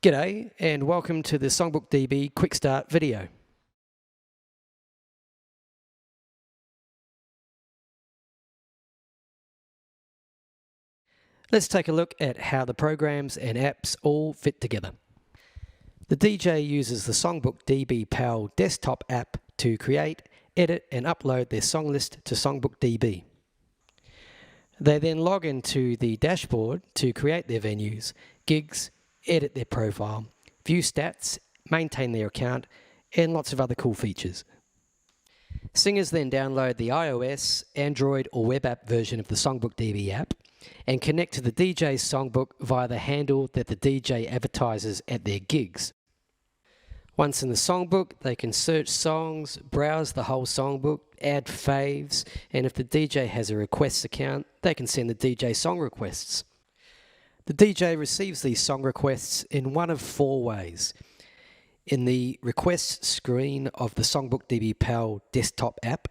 G'day and welcome to the SongbookDB Quick Start video. Let's take a look at how the programs and apps all fit together. The DJ uses the SongbookDB PAL desktop app to create, edit and upload their song list to SongbookDB. They then log into the dashboard to create their venues, gigs, edit their profile, view stats, maintain their account, and lots of other cool features. Singers then download the iOS, Android or web app version of the SongbookDB app and connect to the DJ's songbook via the handle that the DJ advertises at their gigs. Once in the songbook, they can search songs, browse the whole songbook, add faves, and if the DJ has a requests account, they can send the DJ song requests. The DJ receives these song requests in one of four ways. In the requests screen of the SongbookDB PAL desktop app,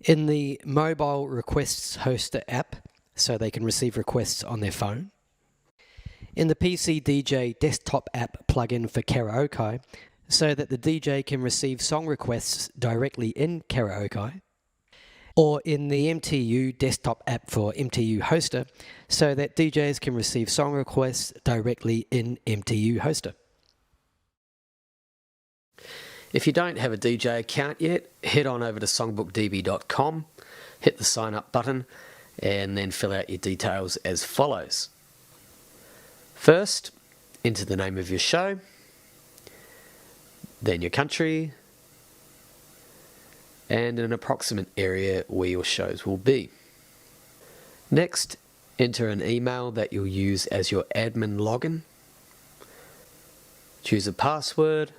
in the mobile requests hoster app, so they can receive requests on their phone, in the PCDJ desktop app plugin for karaoke, so that the DJ can receive song requests directly in karaoke, or in the MTU desktop app for MTU Hoster, so that DJs can receive song requests directly in MTU Hoster. If you don't have a DJ account yet, head on over to songbookdb.com, hit the sign up button, and then fill out your details as follows. First, enter the name of your show, then your country, and an approximate area where your shows will be. Next, enter an email that you'll use as your admin login. Choose a password,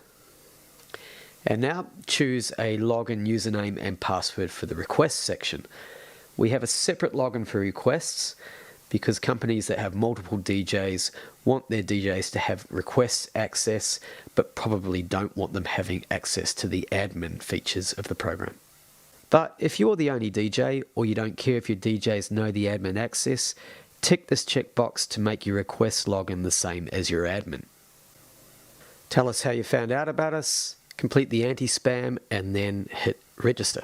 and now choose a login username and password for the requests section. We have a separate login for requests because companies that have multiple DJs want their DJs to have requests access, but probably don't want them having access to the admin features of the program. But if you're the only DJ, or you don't care if your DJs know the admin access, tick this checkbox to make your requests login the same as your admin. Tell us how you found out about us, complete the anti-spam, and then hit register.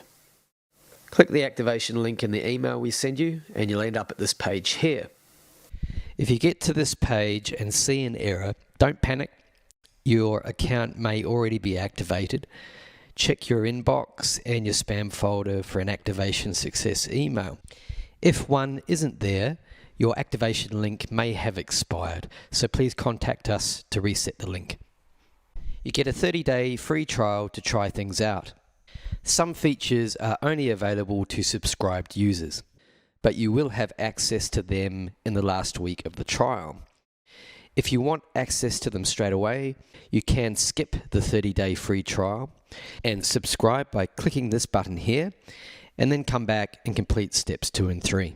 Click the activation link in the email we send you and you'll end up at this page here. If you get to this page and see an error, don't panic. Your account may already be activated. Check your inbox and your spam folder for an activation success email. If one isn't there, your activation link may have expired, so please contact us to reset the link. You get a 30-day free trial to try things out. Some features are only available to subscribed users, but you will have access to them in the last week of the trial. If you want access to them straight away, you can skip the 30-day free trial and subscribe by clicking this button here, and then come back and complete steps 2 and 3.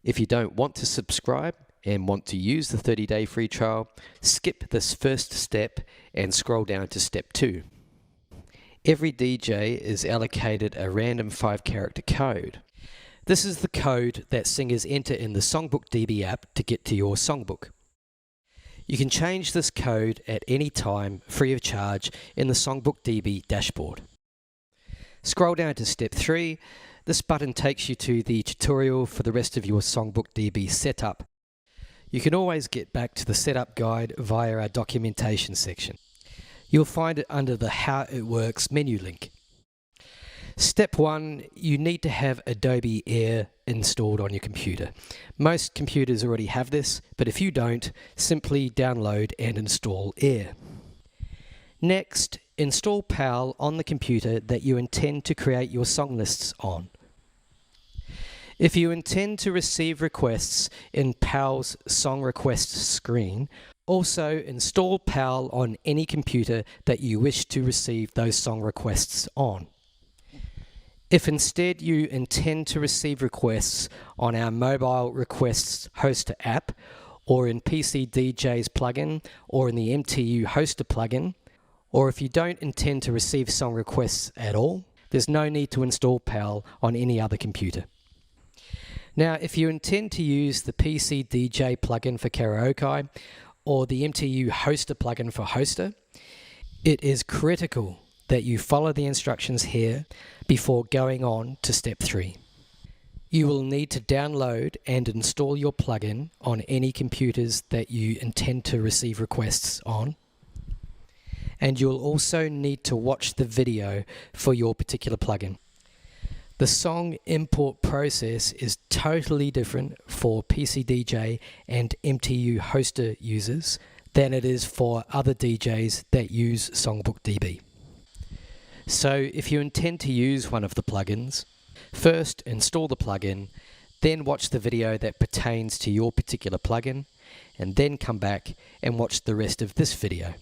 If you don't want to subscribe and want to use the 30-day free trial, skip this first step and scroll down to step 2. Every DJ is allocated a random 5-character code. This is the code that singers enter in the SongbookDB app to get to your songbook. You can change this code at any time, free of charge, in the SongbookDB dashboard. Scroll down to step 3. This button takes you to the tutorial for the rest of your SongbookDB setup. You can always get back to the setup guide via our documentation section. You'll find it under the How It Works menu link. Step 1, you need to have Adobe Air installed on your computer. Most computers already have this, but if you don't, simply download and install Air. Next, install PAL on the computer that you intend to create your song lists on. If you intend to receive requests in PAL's song requests screen, also install PAL on any computer that you wish to receive those song requests on. If instead you intend to receive requests on our mobile requests hoster app, or in PCDJ's plugin, or in the MTU Hoster plugin, or if you don't intend to receive song requests at all, there's no need to install PAL on any other computer. Now, if you intend to use the PCDJ plugin for karaoke, or the MTU Hoster plugin for Hoster, it is critical that you follow the instructions here before going on to step 3. You will need to download and install your plugin on any computers that you intend to receive requests on. And you'll also need to watch the video for your particular plugin. The song import process is totally different for PCDJ and MTU Hoster users than it is for other DJs that use SongbookDB. So if you intend to use one of the plugins, first install the plugin, then watch the video that pertains to your particular plugin, and then come back and watch the rest of this video.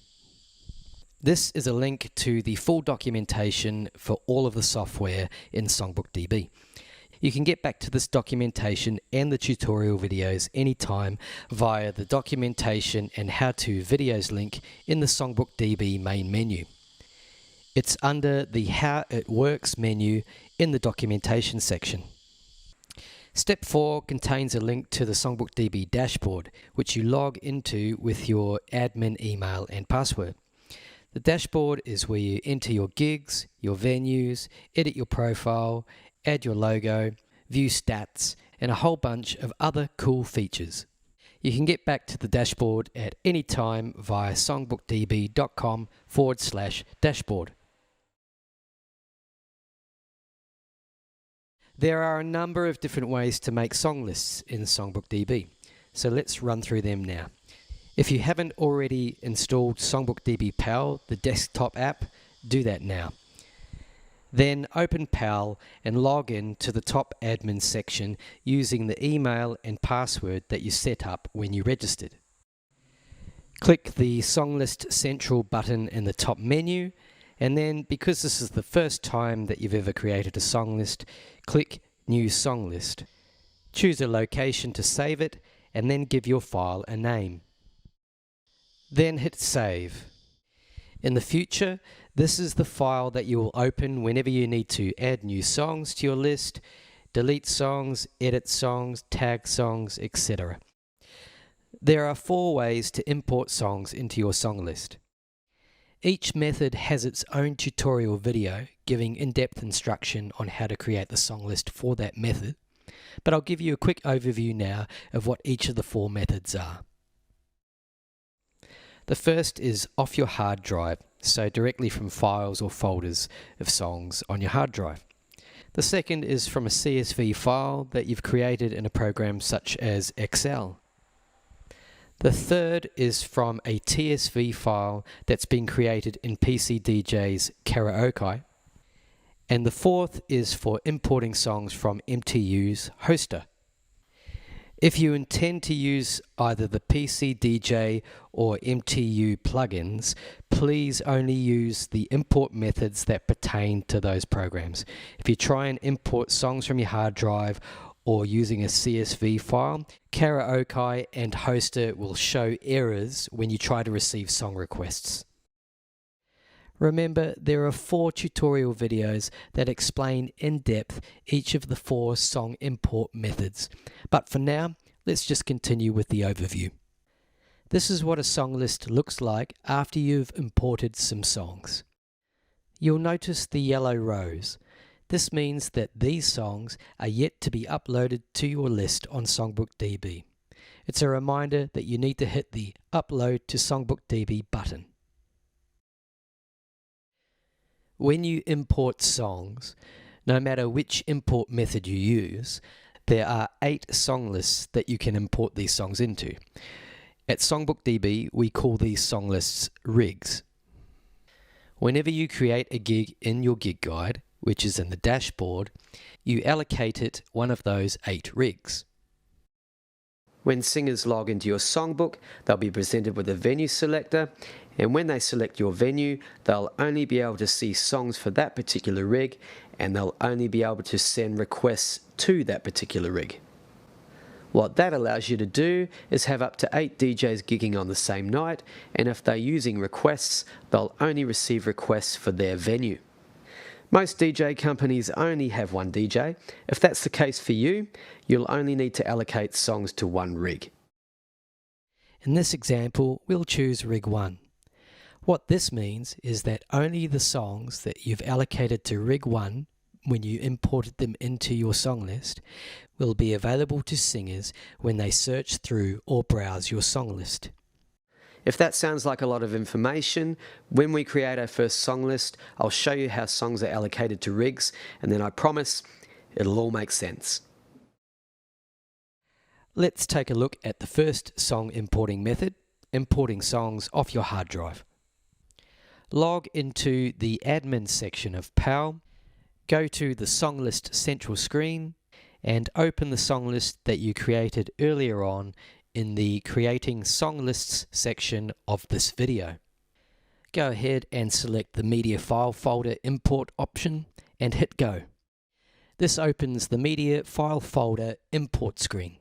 This is a link to the full documentation for all of the software in SongbookDB. You can get back to this documentation and the tutorial videos anytime via the documentation and how-to videos link in the SongbookDB main menu. It's under the How It Works menu in the documentation section. Step 4 contains a link to the SongbookDB dashboard, which you log into with your admin email and password. The dashboard is where you enter your gigs, your venues, edit your profile, add your logo, view stats, and a whole bunch of other cool features. You can get back to the dashboard at any time via songbookdb.com/dashboard. There are a number of different ways to make song lists in SongbookDB, so let's run through them now. If you haven't already installed SongbookDB PAL, the desktop app, do that now. Then open PAL and log in to the top admin section using the email and password that you set up when you registered. Click the Song List Central button in the top menu, and then, because this is the first time that you've ever created a song list, click New Song List. Choose a location to save it, and then give your file a name. Then hit Save. In the future, this is the file that you will open whenever you need to add new songs to your list, delete songs, edit songs, tag songs, etc. There are 4 ways to import songs into your song list. Each method has its own tutorial video giving in-depth instruction on how to create the song list for that method, but I'll give you a quick overview now of what each of the 4 methods are. The first is off your hard drive, so directly from files or folders of songs on your hard drive. The second is from a CSV file that you've created in a program such as Excel. The third is from a TSV file that's been created in PCDJ's Karaoke. And the fourth is for importing songs from MTU's Hoster. If you intend to use either the PCDJ or MTU plugins, please only use the import methods that pertain to those programs. If you try and import songs from your hard drive or using a CSV file, Karaoke and Hoster will show errors when you try to receive song requests. Remember, there are 4 tutorial videos that explain in depth each of the 4 song import methods. But for now, let's just continue with the overview. This is what a song list looks like after you've imported some songs. You'll notice the yellow rows. This means that these songs are yet to be uploaded to your list on SongbookDB. It's a reminder that you need to hit the Upload to SongbookDB button. When you import songs, no matter which import method you use, there are 8 song lists that you can import these songs into. At SongbookDB, we call these song lists rigs. Whenever you create a gig in your gig guide, which is in the dashboard, you allocate it one of those 8 rigs. When singers log into your songbook, they'll be presented with a venue selector, and when they select your venue, they'll only be able to see songs for that particular rig, and they'll only be able to send requests to that particular rig. What that allows you to do is have up to 8 DJs gigging on the same night, and if they're using requests, they'll only receive requests for their venue. Most DJ companies only have 1 DJ. If that's the case for you, you'll only need to allocate songs to 1 rig. In this example, we'll choose Rig 1. What this means is that only the songs that you've allocated to Rig 1 when you imported them into your song list will be available to singers when they search through or browse your song list. If that sounds like a lot of information, when we create our first song list, I'll show you how songs are allocated to rigs, and then I promise it'll all make sense. Let's take a look at the first song importing method, importing songs off your hard drive. Log into the admin section of PAL, go to the song list central screen, and open the song list that you created earlier on in the Creating Song Lists section of this video. Go ahead and select the Media File Folder Import option and hit Go. This opens the Media File Folder Import screen.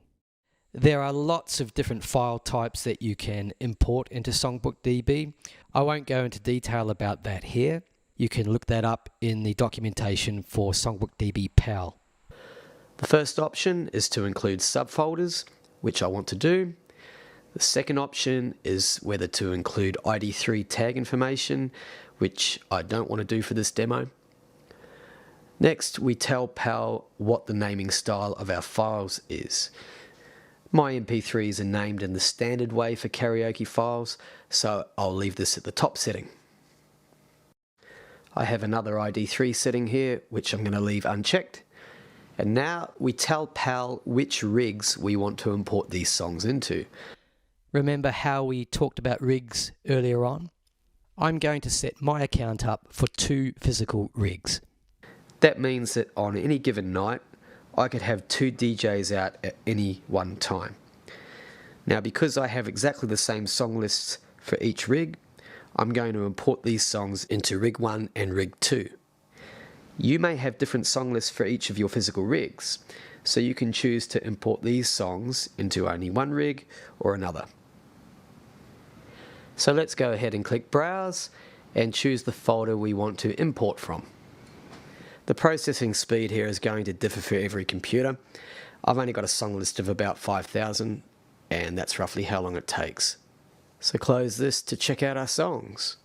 There are lots of different file types that you can import into SongbookDB. I won't go into detail about that here. You can look that up in the documentation for SongbookDB PAL. The first option is to include subfolders, which I want to do. The second option is whether to include ID3 tag information, which I don't want to do for this demo. Next, we tell PAL what the naming style of our files is. My MP3s are named in the standard way for karaoke files, so I'll leave this at the top setting. I have another ID3 setting here, which I'm going to leave unchecked. And now we tell PAL which rigs we want to import these songs into. Remember how we talked about rigs earlier on? I'm going to set my account up for 2 physical rigs. That means that on any given night, I could have 2 DJs out at any one time. Now, because I have exactly the same song lists for each rig, I'm going to import these songs into Rig 1 and Rig 2. You may have different song lists for each of your physical rigs, so you can choose to import these songs into only one rig or another. So let's go ahead and click Browse and choose the folder we want to import from. The processing speed here is going to differ for every computer. I've only got a song list of about 5,000, and that's roughly how long it takes. So close this to check out our songs.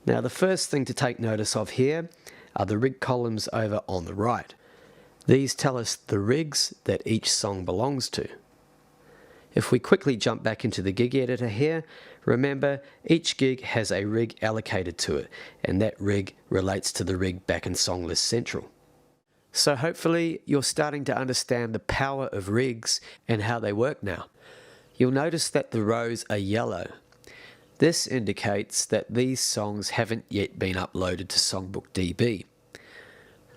Now, the first thing to take notice of here are the rig columns over on the right. These tell us the rigs that each song belongs to. If we quickly jump back into the gig editor here, remember each gig has a rig allocated to it, and that rig relates to the rig back in Song List Central. So hopefully you're starting to understand the power of rigs and how they work now. You'll notice that the rows are yellow. This indicates that these songs haven't yet been uploaded to SongbookDB.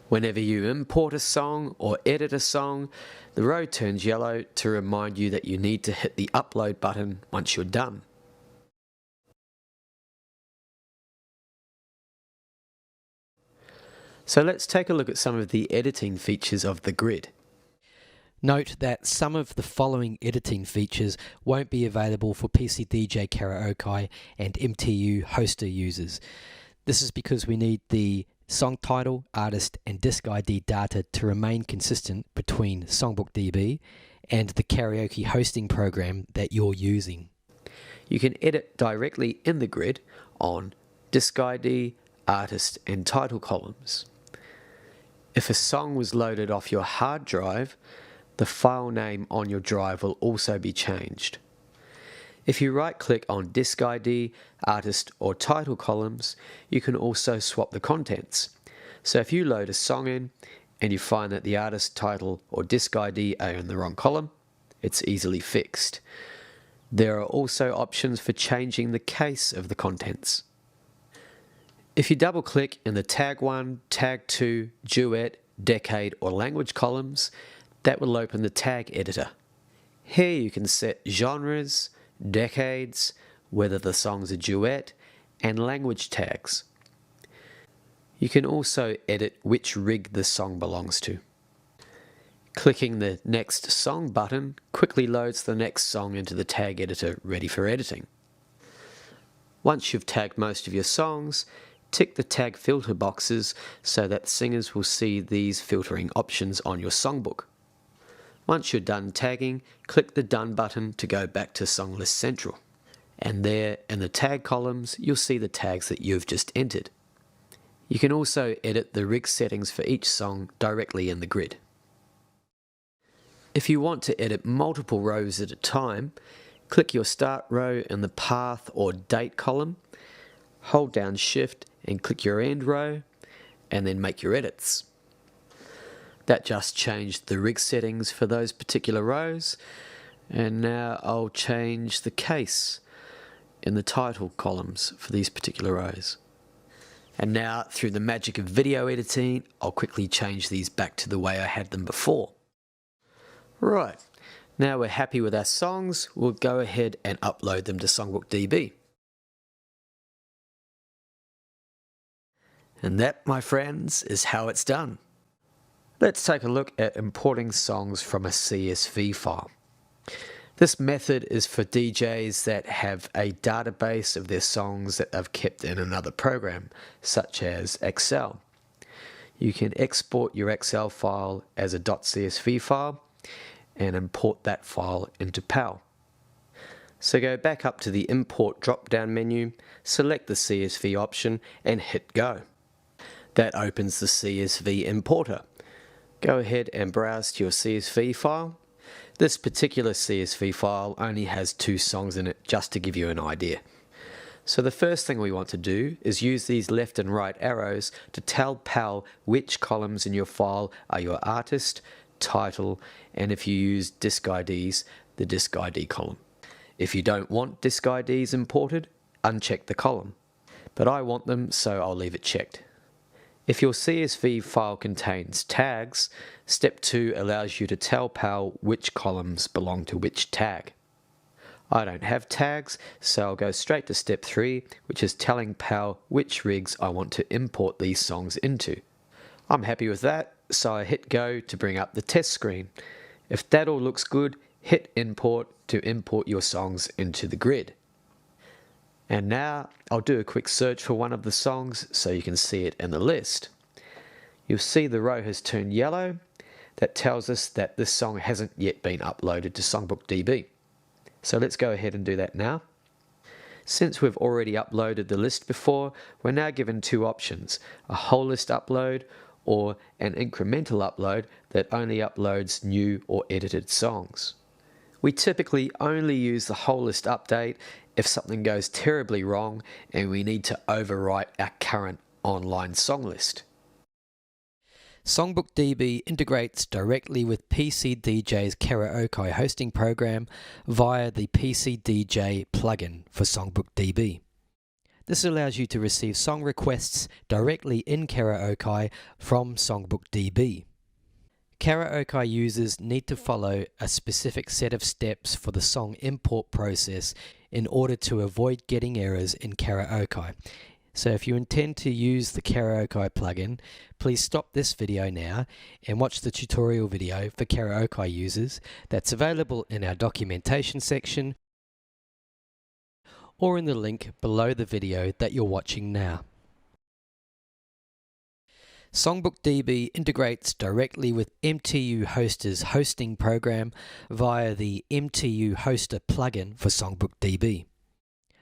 Whenever you import a song or edit a song, the row turns yellow to remind you that you need to hit the upload button once you're done. So let's take a look at some of the editing features of the grid. Note that some of the following editing features won't be available for PCDJ Karaoke and MTU Hoster users. This is because we need the song title, artist and disc ID data to remain consistent between SongbookDB and the karaoke hosting program that you're using. You can edit directly in the grid on disc ID, artist and title columns. If a song was loaded off your hard drive, the file name on your drive will also be changed. If you right-click on Disc ID, Artist or Title columns, you can also swap the contents. So if you load a song in and you find that the artist title or Disc ID are in the wrong column, it's easily fixed. There are also options for changing the case of the contents. If you double-click in the Tag 1, Tag 2, Duet, Decade or Language columns, that will open the tag editor. Here you can set genres, decades, whether the song's a duet, and language tags. You can also edit which rig the song belongs to. Clicking the Next Song button quickly loads the next song into the tag editor ready for editing. Once you've tagged most of your songs, tick the tag filter boxes so that singers will see these filtering options on your songbook. Once you're done tagging, click the Done button to go back to Song List Central. And there in the tag columns, you'll see the tags that you've just entered. You can also edit the rig settings for each song directly in the grid. If you want to edit multiple rows at a time, click your Start row in the Path or Date column, hold down Shift and click your End row, and then make your edits. That just changed the rig settings for those particular rows, and now I'll change the case in the title columns for these particular rows. And now, through the magic of video editing, I'll quickly change these back to the way I had them before. Right, now we're happy with our songs, we'll go ahead and upload them to SongbookDB. And that, my friends, is how it's done. Let's take a look at importing songs from a CSV file. This method is for DJs that have a database of their songs that they've kept in another program, such as Excel. You can export your Excel file as a .csv file and import that file into PAL. So go back up to the Import drop-down menu, select the CSV option and hit Go. That opens the CSV importer. Go ahead and browse to your CSV file. This particular CSV file only has 2 songs in it, just to give you an idea. So the first thing we want to do is use these left and right arrows to tell PAL which columns in your file are your artist, title, and if you use disk IDs, the disk ID column. If you don't want disk IDs imported, uncheck the column. But I want them, so I'll leave it checked. If your CSV file contains tags, step 2 allows you to tell PAL which columns belong to which tag. I don't have tags, so I'll go straight to step 3, which is telling PAL which rigs I want to import these songs into. I'm happy with that, so I hit Go to bring up the test screen. If that all looks good, hit Import to import your songs into the grid. And now I'll do a quick search for one of the songs so you can see it in the list. You'll see the row has turned yellow. That tells us that this song hasn't yet been uploaded to SongbookDB. So let's go ahead and do that now. Since we've already uploaded the list before, we're now given 2 options, a whole list upload or an incremental upload that only uploads new or edited songs. We typically only use the whole list update if something goes terribly wrong and we need to overwrite our current online song list. SongbookDB integrates directly with PCDJ's Karaoke hosting program via the PCDJ plugin for SongbookDB. This allows you to receive song requests directly in Karaoke from SongbookDB. Karaoke users need to follow a specific set of steps for the song import process in order to avoid getting errors in Karaoke. So if you intend to use the Karaoke plugin, please stop this video now and watch the tutorial video for Karaoke users that's available in our documentation section or in the link below the video that you're watching now. SongbookDB integrates directly with MTU Hoster's hosting program via the MTU Hoster plugin for SongbookDB.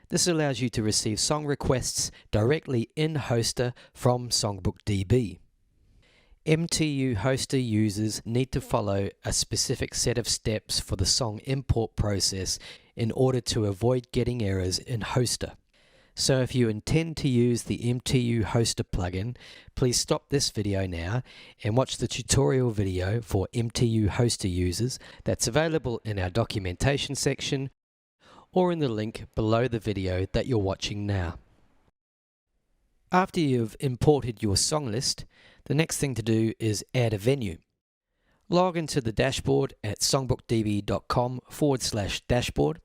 This allows you to receive song requests directly in Hoster from SongbookDB. MTU Hoster users need to follow a specific set of steps for the song import process in order to avoid getting errors in Hoster. So if you intend to use the MTU Hoster plugin, please stop this video now and watch the tutorial video for MTU Hoster users that's available in our documentation section or in the link below the video that you're watching now. After you've imported your song list, the next thing to do is add a venue. Log into the dashboard at songbookdb.com/dashboard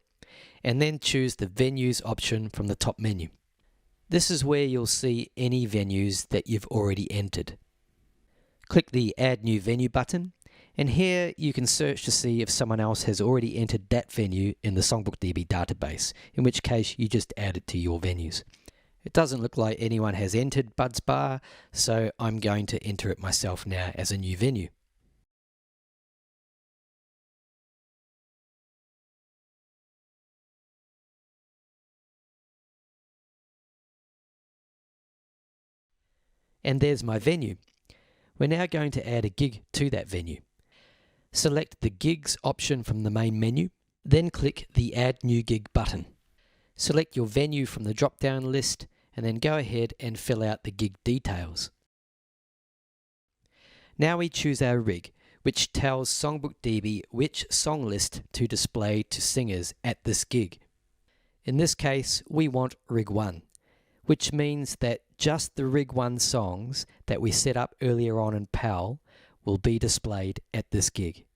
and then choose the Venues option from the top menu. This is where you'll see any venues that you've already entered. Click the Add New Venue button, and here you can search to see if someone else has already entered that venue in the SongbookDB database, in which case you just add it to your venues. It doesn't look like anyone has entered Bud's Bar, so I'm going to enter it myself now as a new venue. And there's my venue. We're now going to add a gig to that venue. Select the Gigs option from the main menu, then click the Add New Gig button. Select your venue from the drop-down list and then go ahead and fill out the gig details. Now we choose our rig, which tells SongbookDB which song list to display to singers at this gig. In this case, we want Rig 1, which means that just the Rig 1 songs that we set up earlier on in PAL will be displayed at this gig.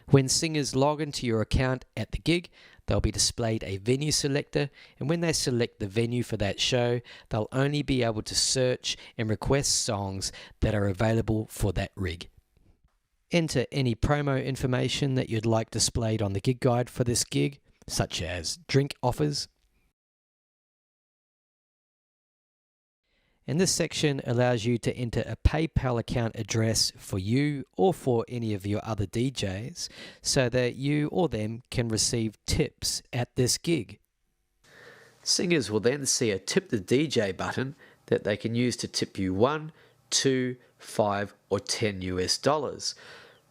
When singers log into your account at the gig, they'll be displayed a venue selector, and when they select the venue for that show, they'll only be able to search and request songs that are available for that rig. Enter any promo information that you'd like displayed on the gig guide for this gig, such as drink offers. And this section allows you to enter a PayPal account address for you or for any of your other DJs so that you or them can receive tips at this gig. Singers will then see a Tip the DJ button that they can use to tip you $1, $2, $5 or $10 US.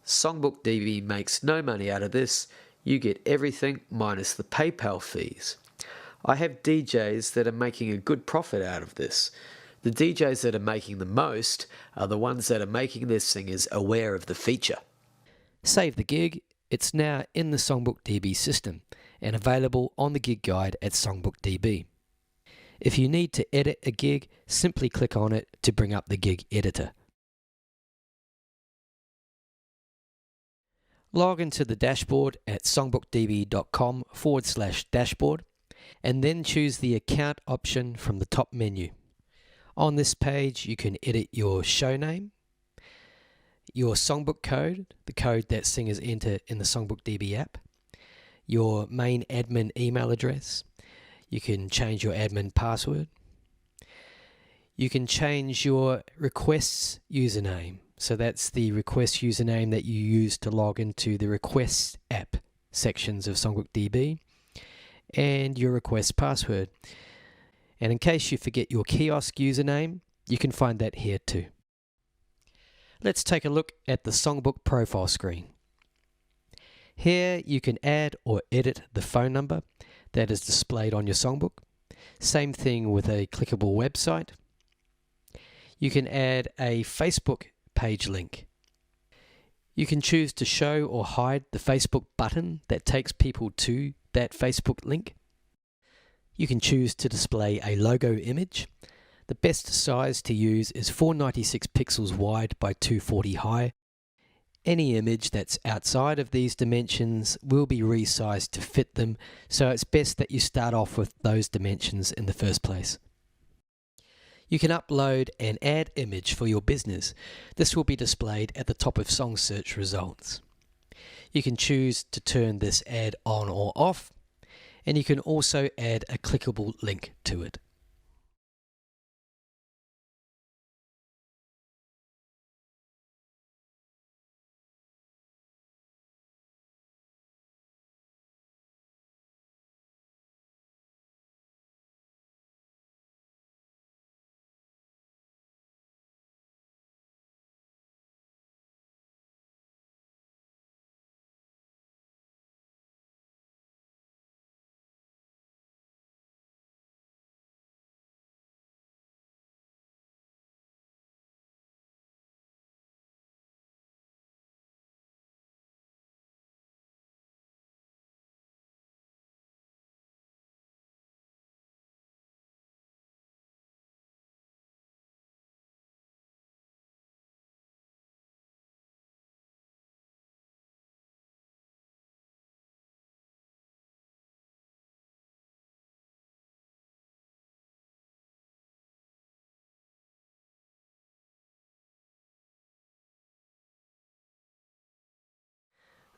SongbookDB makes no money out of this. You get everything minus the PayPal fees. I have DJs that are making a good profit out of this. The DJs that are making the most are the ones that are making their singers aware of the feature. Save the gig. It's now in the SongbookDB system and available on the gig guide at SongbookDB. If you need to edit a gig, simply click on it to bring up the gig editor. Log into the dashboard at songbookdb.com/dashboard and then choose the account option from the top menu. On this page, you can edit your show name, your songbook code, the code that singers enter in the SongbookDB app, your main admin email address. You can change your admin password. You can change your requests username. So that's the request username that you use to log into the requests app sections of SongbookDB, and your request password. And in case you forget your kiosk username, you can find that here too. Let's take a look at the Songbook profile screen. Here you can add or edit the phone number that is displayed on your songbook. Same thing with a clickable website. You can add a Facebook page link. You can choose to show or hide the Facebook button that takes people to that Facebook link. You can choose to display a logo image. The best size to use is 496 pixels wide by 240 high. Any image that's outside of these dimensions will be resized to fit them, so it's best that you start off with those dimensions in the first place. You can upload an ad image for your business. This will be displayed at the top of song search results. You can choose to turn this ad on or off, and you can also add a clickable link to it.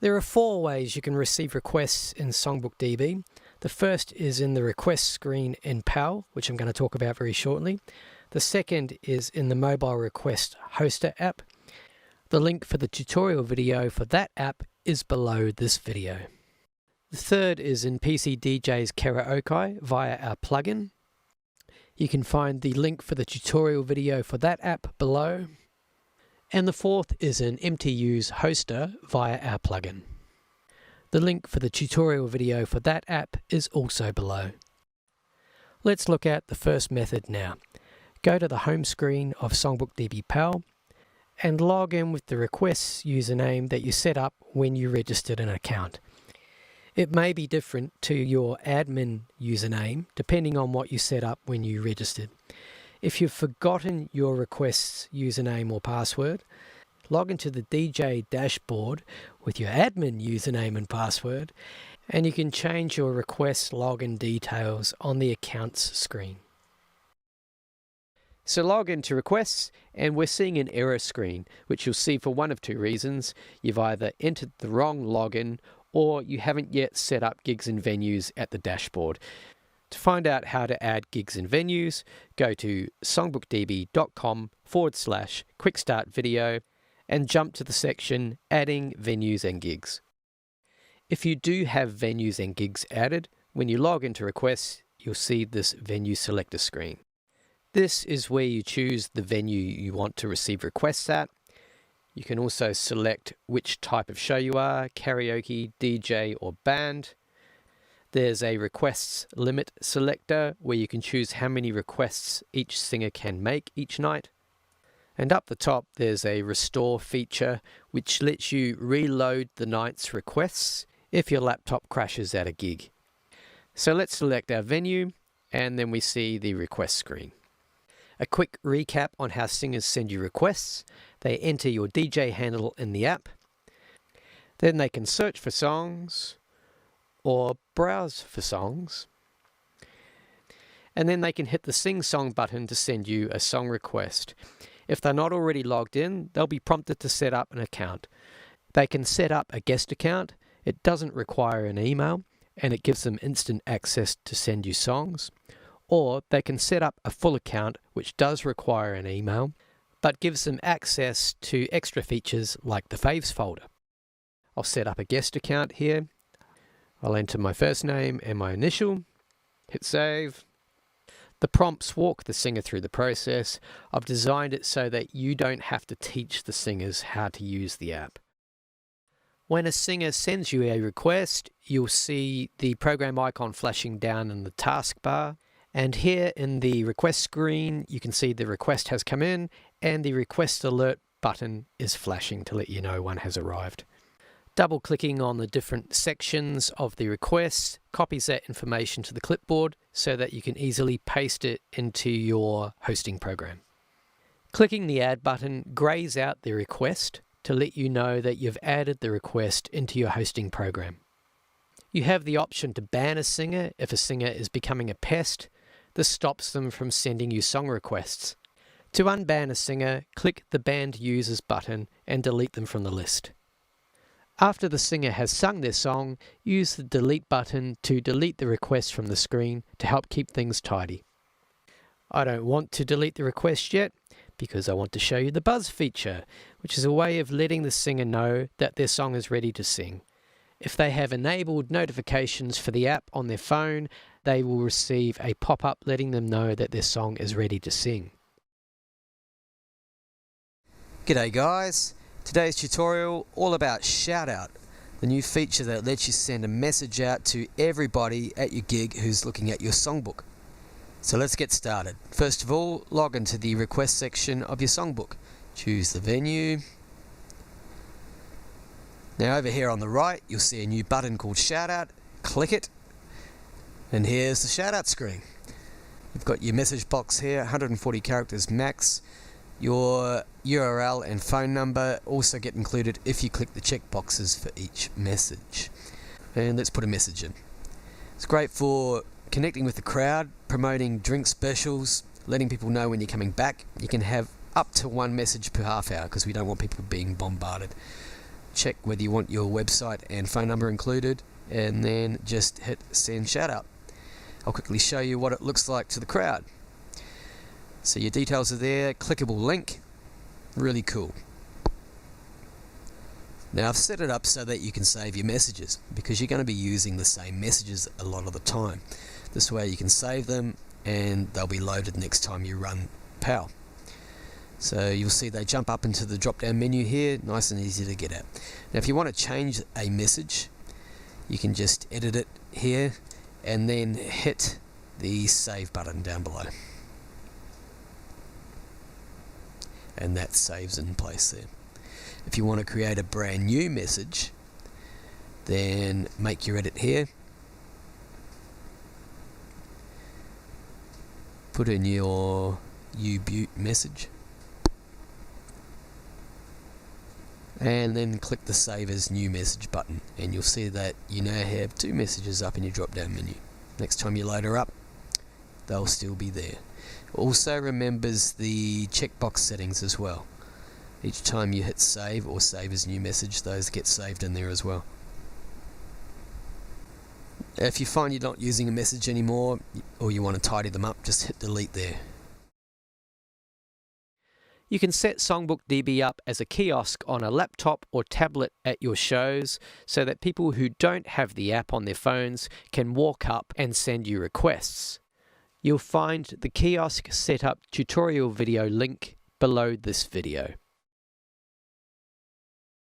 There are 4 ways you can receive requests in SongbookDB. The first is in the request screen in PAL, which I'm going to talk about very shortly. The second is in the mobile request hoster app. The link for the tutorial video for that app is below this video. The third is in PCDJ's Karaoke via our plugin. You can find the link for the tutorial video for that app below. And the fourth is an MTU's Hoster via our plugin. The link for the tutorial video for that app is also below. Let's look at the first method now. Go to the home screen of SongbookDB PAL and log in with the requests username that you set up when you registered an account. It may be different to your admin username depending on what you set up when you registered. If you've forgotten your request's username or password, log into the DJ dashboard with your admin username and password, and you can change your request login details on the accounts screen. So log into requests, and we're seeing an error screen, which you'll see for one of two reasons. You've either entered the wrong login, or you haven't yet set up gigs and venues at the dashboard. To find out how to add gigs and venues, go to songbookdb.com/quick start video and jump to the section Adding Venues and Gigs. If you do have venues and gigs added, when you log into requests, you'll see this venue selector screen. This is where you choose the venue you want to receive requests at. You can also select which type of show you are, karaoke, DJ or band. There's a requests limit selector where you can choose how many requests each singer can make each night. And up the top there's a restore feature which lets you reload the night's requests if your laptop crashes at a gig. So let's select our venue and then we see the request screen. A quick recap on how singers send you requests. They enter your DJ handle in the app. Then they can search for songs or browse for songs. And then they can hit the Sing Song button to send you a song request. If they're not already logged in, they'll be prompted to set up an account. They can set up a guest account. It doesn't require an email and it gives them instant access to send you songs. Or they can set up a full account, which does require an email, but gives them access to extra features like the faves folder. I'll set up a guest account here. I'll enter my first name and my initial, hit save. The prompts walk the singer through the process. I've designed it so that you don't have to teach the singers how to use the app. When a singer sends you a request, you'll see the program icon flashing down in the taskbar. And here in the request screen, you can see the request has come in and the request alert button is flashing to let you know one has arrived. Double clicking on the different sections of the request copies that information to the clipboard so that you can easily paste it into your hosting program. Clicking the add button grays out the request to let you know that you've added the request into your hosting program. You have the option to ban a singer if a singer is becoming a pest. This stops them from sending you song requests. To unban a singer, click the Banned Users button and delete them from the list. After the singer has sung their song, use the Delete button to delete the request from the screen to help keep things tidy. I don't want to delete the request yet because I want to show you the buzz feature, which is a way of letting the singer know that their song is ready to sing. If they have enabled notifications for the app on their phone, they will receive a pop-up letting them know that their song is ready to sing. G'day guys, today's tutorial all about Shoutout, the new feature that lets you send a message out to everybody at your gig who's looking at your songbook. So let's get started. First of all, log into the request section of your songbook. Choose the venue. Now over here on the right, you'll see a new button called Shoutout. Click it, and here's the Shoutout screen. You've got your message box here, 140 characters max. Your URL and phone number also get included if you click the check boxes for each message. And let's put a message in. It's great for connecting with the crowd, promoting drink specials, letting people know when you're coming back. You can have up to one message per half hour because we don't want people being bombarded. Check whether you want your website and phone number included, and then just hit send shoutout. I'll quickly show you what it looks like to the crowd. So your details are there, clickable link, really cool. Now I've set it up so that you can save your messages because you're going to be using the same messages a lot of the time. This way you can save them and they'll be loaded next time you run PAL. So you'll see they jump up into the drop down menu here, nice and easy to get at. Now if you want to change a message, you can just edit it here and then hit the save button down below. And that saves in place there. If you want to create a brand new message, then make your edit here. Put in your U-Butte message. And then click the Save as New Message button, and you'll see that you now have two messages up in your drop down menu. Next time you load her up, they'll still be there. Also remembers the checkbox settings as well. Each time you hit save or save as new message, those get saved in there as well. If you find you're not using a message anymore, or you want to tidy them up, just hit delete there. You can set SongbookDB up as a kiosk on a laptop or tablet at your shows so that people who don't have the app on their phones can walk up and send you requests. You'll find the Kiosk Set Up tutorial video link below this video.